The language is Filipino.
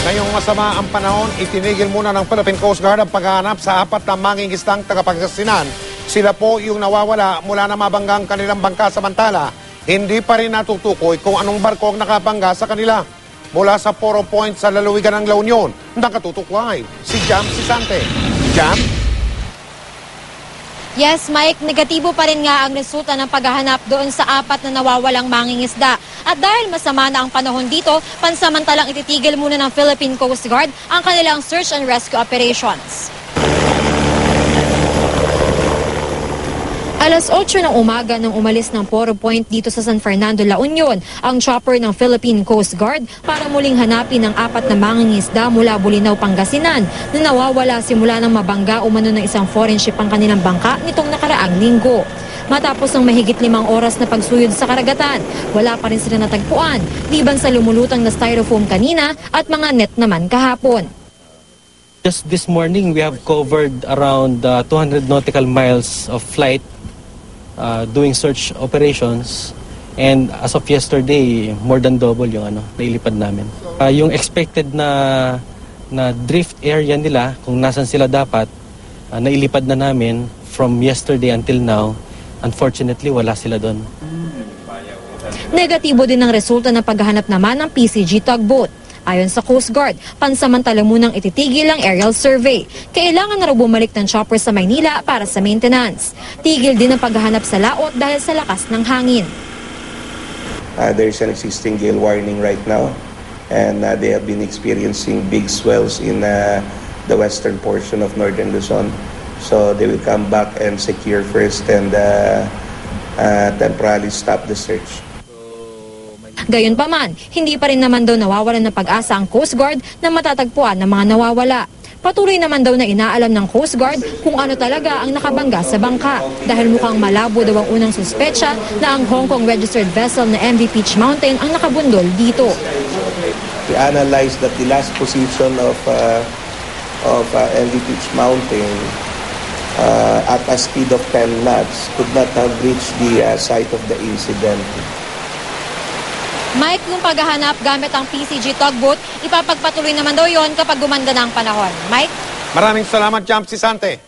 Ngayong masama ang panahon, itinigil muna ng Philippine Coast Guard ang paghahanap sa 4 na mangingisdang tagapagkasinan. Sila po yung nawawala mula na mabanggang kanilang bangka, samantala hindi pa rin natutukoy kung anong barko ang nakabangga sa kanila. Mula sa Poro Point sa lalawigan ng La Union, nakatutuklay si Jam Sisante. Jam? Yes, Mike, negatibo pa rin nga ang resulta ng paghahanap doon sa 4 na nawawalang mangingisda. At dahil masama na ang panahon dito, pansamantalang ititigil muna ng Philippine Coast Guard ang kanilang search and rescue operations. Alas 8 ng umaga nang umalis ng Poro Point dito sa San Fernando, La Union, ang chopper ng Philippine Coast Guard para muling hanapin ang 4 na mangingisda mula Bulinaw, Pangasinan na nawawala simula ng mabangga umano ng isang foreign ship ang kanilang bangka nitong nakaraang linggo. Matapos ang mahigit 5 oras na pagsuyod sa karagatan, wala pa rin sila natagpuan, liban sa lumulutang na styrofoam kanina at mga net naman kahapon. Just this morning, we have covered around 200 nautical miles of flight doing search operations, and as of yesterday, more than double yung nailipad namin. Yung expected na drift area nila, kung nasan sila dapat, nailipad na namin from yesterday until now. Unfortunately, wala sila doon. Negatibo din ang resulta ng paghahanap naman ng PCG tugboat. Ayon sa Coast Guard, pansamantala munang ititigil ang aerial survey. Kailangan na raw bumalik ng chopper sa Maynila para sa maintenance. Tigil din ang paghahanap sa laot dahil sa lakas ng hangin. There is an existing gale warning right now, and they have been experiencing big swells in the western portion of northern Luzon. So they will come back and secure first and temporarily stop the search. Gayunpaman, hindi pa rin naman daw nawawalan ng pag-asa ang Coast Guard na matatagpuan ng mga nawawala. Patuloy naman daw na inaalam ng Coast Guard kung ano talaga ang nakabangga sa bangka dahil mukhang malabo daw ang unang suspetsya na ang Hong Kong registered vessel na MV Peach Mountain ang nakabundol dito. We analyzed that the last position of MV Peach Mountain at a speed of 10 knots could not have reached the site of the incident. Mike, yung paghahanap gamit ang PCG tugboat, ipapagpatuloy naman daw yon kapag gumanda na ang panahon. Mike? Maraming salamat, Jam Sisante.